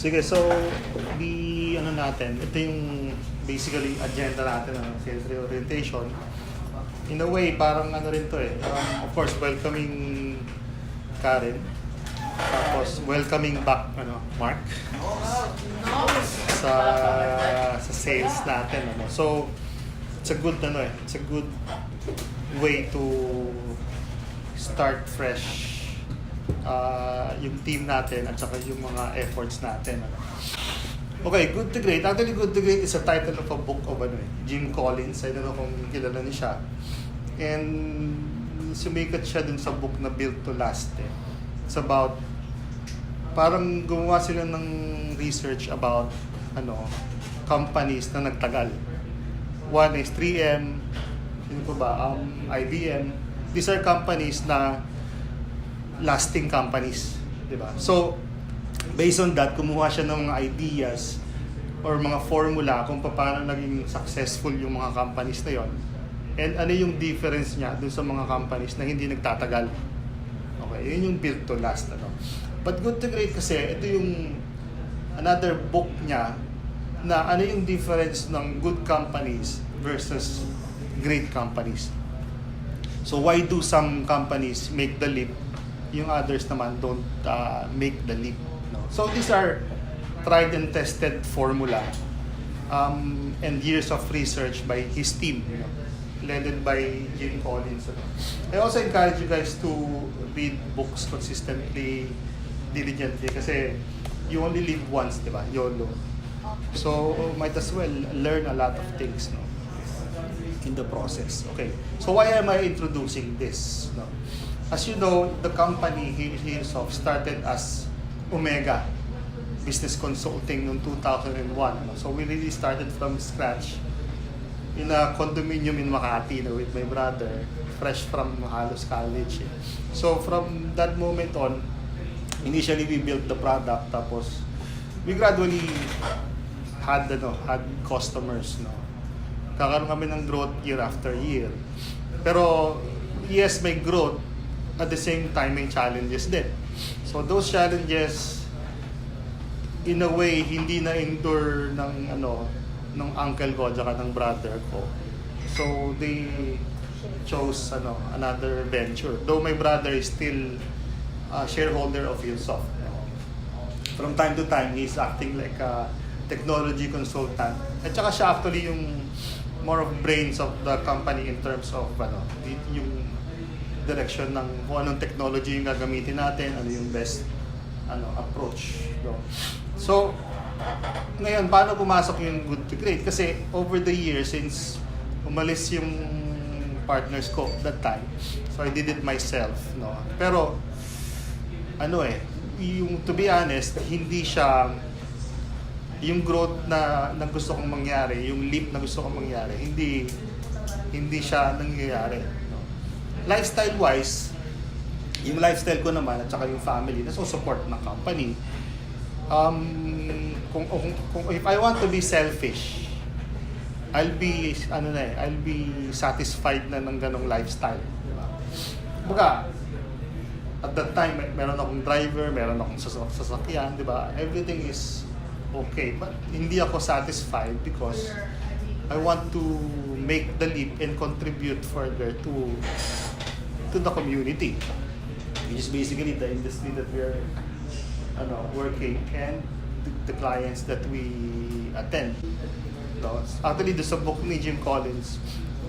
Sige, so ano natin, ito yung basically agenda natin, sales reorientation. In a way, parang ano rin to eh. Of course, welcoming Karen. Tapos welcoming back Mark sa sales natin So it's a good it's a good way to start fresh yung team natin at saka yung mga efforts natin Okay, Good to Great. Actually, Good to Great is a title of a book of Jim Collins. I don't know kung kilala niyo siya. And sumikat siya dun sa book na Built to Last It's about parang gumawa sila ng research about companies na nagtagal. One is 3M, IBM. These are companies na lasting companies, 'di ba? So based on that, kumuha siya ng mga ideas or mga formula kung paano naging successful yung mga companies na yon. And ano yung difference niya dun sa mga companies na hindi nagtatagal. Okay, yun yung built to last But Good to Great kasi ito yung another book niya na ano yung difference ng good companies versus great companies. So why do some companies make the leap, yung others naman don't make the leap? So these are tried and tested formula and years of research by his team, led by Jim Collins. I also encourage you guys to read books consistently, diligently, kasi you only live once, di ba? YOLO. So might as well learn a lot of things in the process. Okay. So why am I introducing this? As you know, the company Hilsoft started as Omega Business Consulting noong 2001. So we really started from scratch in a condominium in Makati with my brother, fresh from halos college. So from that moment on, initially we built the product, tapos we gradually had customers. Kakaroon kami ng growth year after year. Pero yes, may growth, at the same time may challenges din. So those challenges, in a way, hindi na endure ng uncle ko at ng brother ko. So they chose another venture. Though my brother is still a shareholder of Hilsoft. From time to time, he's acting like a technology consultant. At saka siya actually yung more of brains of the company in terms of yung direction ng kung anong technology yung gagamitin natin, ano yung best approach. So, ngayon, paano pumasok yung Good to Great? Kasi over the years, since umalis yung partners ko that time, so I did it myself. Pero, to be honest, hindi siya yung growth na gusto kong mangyari, yung leap na gusto kong mangyari, hindi siya nangyayari. Lifestyle-wise, yung lifestyle ko naman at saka yung family na support ng company. Kung if I want to be selfish, I'll be satisfied na ng ganong lifestyle. Diba? Baga, at that time, meron akong driver, meron akong sasakyan, di ba? Everything is okay. But hindi ako satisfied because I want to make the leap and contribute further to the community, which is basically the industry that we're working and the clients that we attend. Actually, there's a book ni Jim Collins,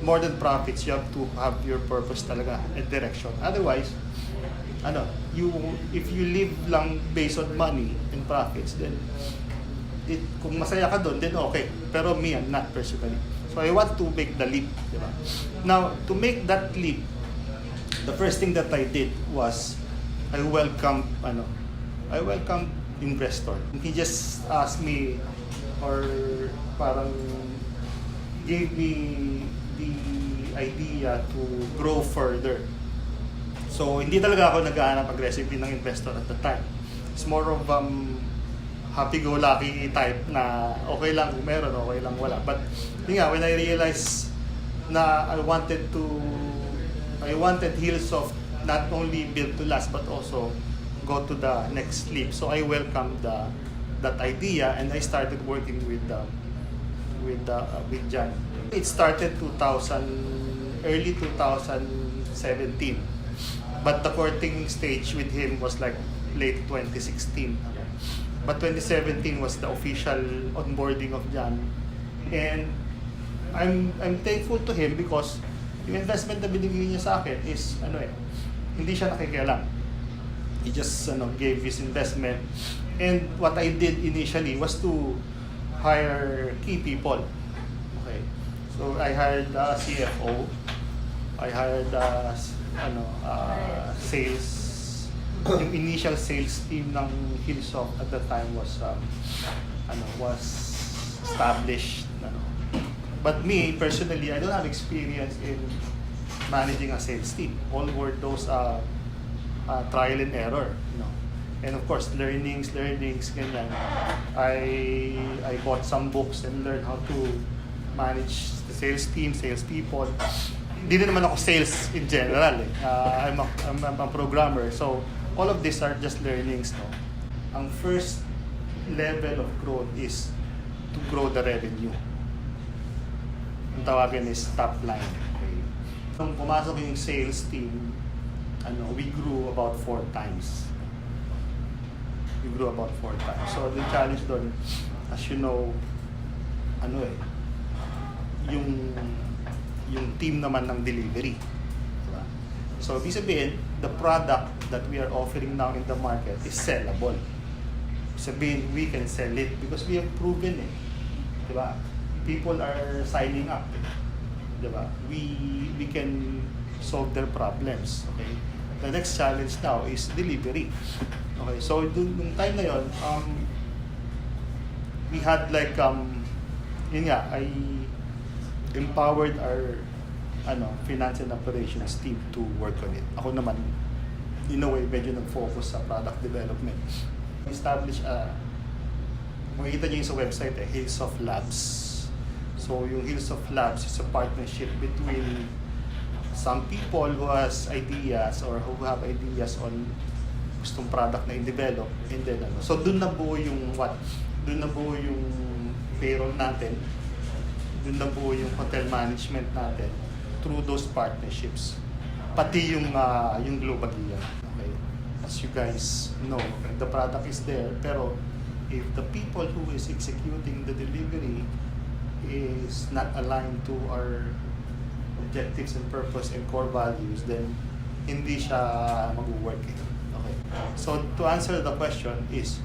more than profits, you have to have your purpose talaga and direction. Otherwise, if you live lang based on money and profits, then kung masaya ka doon, then okay. Pero me, I'm not personally. So I want to make the leap, diba? Now, to make that leap, the first thing that I did was I welcomed investor. He just asked me or parang gave me the idea to grow further. So hindi talaga ako naghahanap aggressively ng investor at the time. It's more of happy-go-lucky type na okay lang kung meron, okay lang wala. But when I realized na I wanted Hilsoft not only built to last but also go to the next leap. So I welcomed the that idea, and I started working with John. It started early 2017, but the courting stage with him was like late 2016. But 2017 was the official onboarding of John, and I'm thankful to him because yung investment na binigay niya sa akin is hindi siya nakikialam. He just gave his investment, and what I did initially was to hire key people. Okay, so I hired a CFO, I hired sales. Yung initial sales team ng Hilsoft at the time was established. But me personally, I don't have experience in managing a sales team. All were those trial and error, and of course learnings ganyan. I bought some books and learned how to manage the sales team, sales people. Hindi naman ako sales in general. I'm a programmer, so all of these are just learnings. Ang first level of growth is to grow the revenue. Ang tawagin is top line. Okay. Nung pumasok yung sales team, we grew about 4 times. So the challenge doon, as you know, yung team naman ng delivery. Diba? So ibig sabihin, the product that we are offering now in the market is sellable. Sabihin, we can sell it because we have proven it. Diba? People are signing up. Diba? We can solve their problems. Okay? The next challenge now is delivery. Okay, so nung time na yon, we had like I empowered our finance and operations team to work on it. Ako naman, in a way, medyo nag-focus sa product development. Establish makikita niyo yung sa website, Hilsoft Labs. So yung Hilsoft Labs is a partnership between some people who has ideas or who have ideas on gustong product na i-develop, and then so doon na buo yung payroll natin, doon na buo yung hotel management natin through those partnerships, pati yung global year. Okay, as you guys know, the product is there, pero if the people who is executing the delivery is not aligned to our objectives and purpose and core values, then hindi siya mag-work. Okay. So to answer the question is,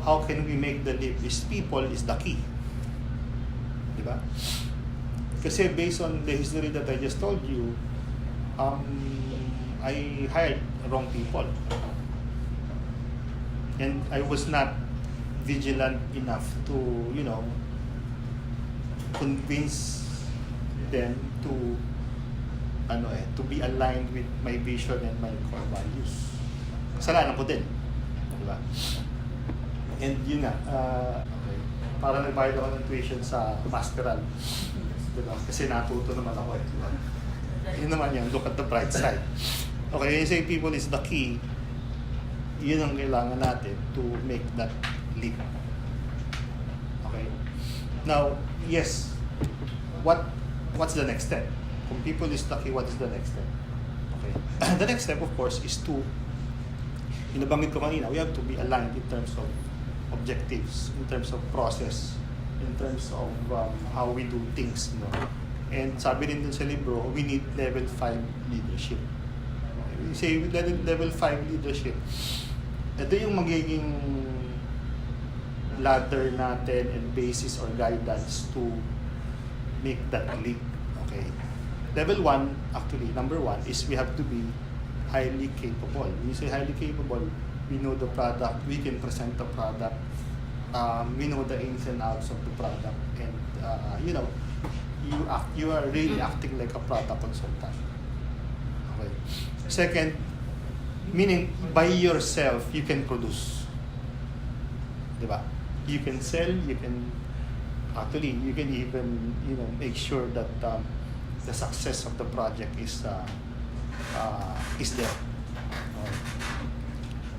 how can we make the leap? Is people is the key. Diba? Kasi based on the history that I just told you, I hired wrong people. And I was not vigilant enough to, convince them to be aligned with my vision and my core values. Kasalanan ko din. Diba? And yun nga, okay. Para nagbayad ako ng tuition sa masteral. Diba? Kasi natuto naman ako. Diba? Yun naman yan, look at the bright side. Okay, you say people is the key. Yun ang kailangan natin to make that leap. Okay? Now, yes, what's the next step? Kung people is the key, what is the next step? Okay. The next step, of course, is to, nabanggit ko kanina, we have to be aligned in terms of objectives, in terms of process, in terms of how we do things. And sabi rin dun sa libro, we need level 5 leadership. Okay. We say level 5 leadership, ito yung magiging ladder natin and basis or guidance to make that leap. Okay. Level 1, actually, number 1 is we have to be highly capable. When you say highly capable, we know the product, we can present the product, we know the ins and outs of the product, and you are really acting like a product consultant. Okay. Second, meaning by yourself you can produce. Diba? You can sell, you can even make sure that the success of the project is there.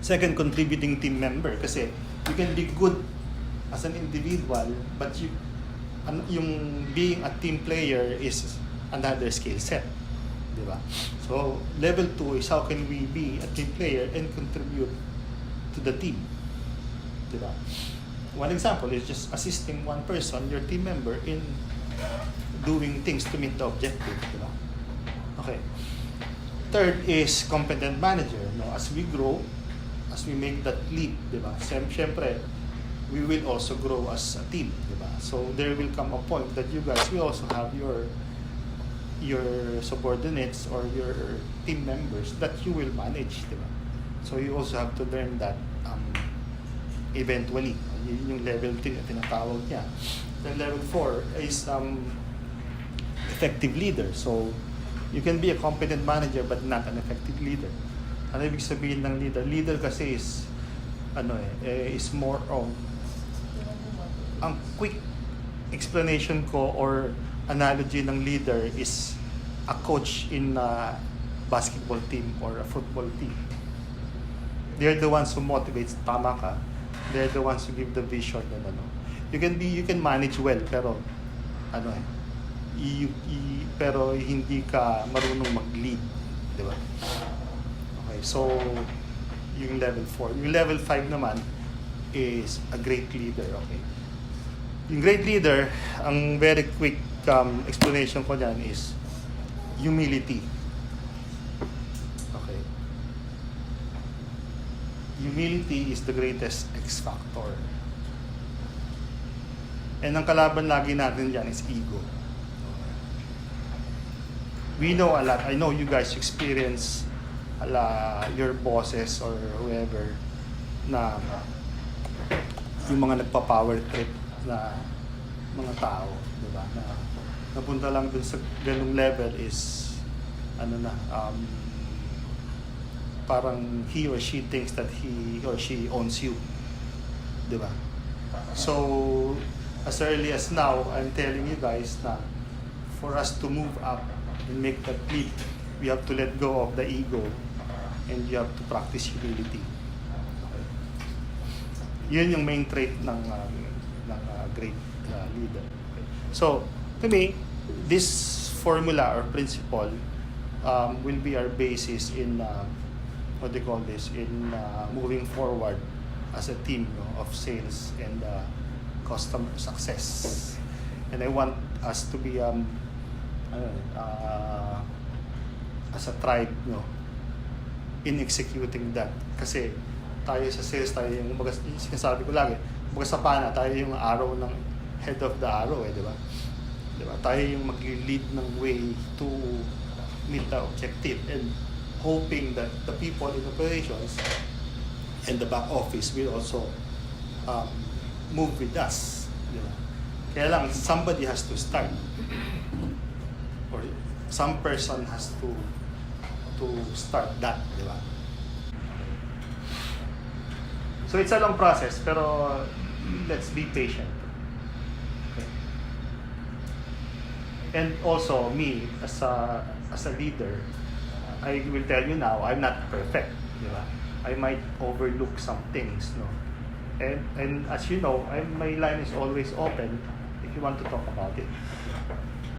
Second, contributing team member, kasi you can be good as an individual, but yung being a team player is another skill set, di ba? So level 2 is how can we be a team player and contribute to the team, di ba? One example is just assisting one person, your team member, in doing things to meet the objective, di ba? Okay. Third is competent manager. No, as we grow, as we make that leap, di ba? Siyempre, we will also grow as a team, di ba? So there will come a point that you guys will also have your subordinates or your team members that you will manage, di ba? So you also have to learn that eventually. Yun yung level 3 na tinatawag niya. Then level 4 is effective leader. So you can be a competent manager but not an effective leader. Ano ibig sabihin ng leader? Leader kasi is is more of ang quick explanation ko or analogy ng leader is a coach in a basketball team or a football team. They're the ones who motivates, tama ka. They're the ones who give the vision and You can manage well pero pero hindi ka marunong mag-lead, di ba? Okay, so yung level 4. Yung level 5 naman is a great leader, okay? Yung great leader, ang very quick explanation ko dyan is humility. Okay. Humility is the greatest X factor. And ang kalaban lagi natin dyan is ego. We know a lot. I know you guys experience your bosses or whoever na yung mga nagpa-power trip na mga tao, di ba? Na napunta lang dun sa ganung level is parang he or she thinks that he or she owns you, di ba? So as early as now, I'm telling you guys na for us to move up and make that leap, we have to let go of the ego and you have to practice humility. Okay. Yun yung main trait ng great leader. Okay. So, to me, this formula or principle will be our basis in moving forward as a team of sales and customer success. And I want us to be as a tribe, in executing that. Kasi tayo sa sales, tayo yung sinasabi ko lagi, sa pana, tayo yung arrow ng head of the arrow, di ba? Di ba? Tayo yung mag-lead ng way to meet the objective and hoping that the people in operations and the back office will also move with us. Di ba? Kaya lang, somebody has to start. Or some person has to start that, di ba? So it's a long process, pero let's be patient. Okay. And also me as a leader, I will tell you now, I'm not perfect, di ba? I might overlook some things, no. And as you know, my line is always open if you want to talk about it.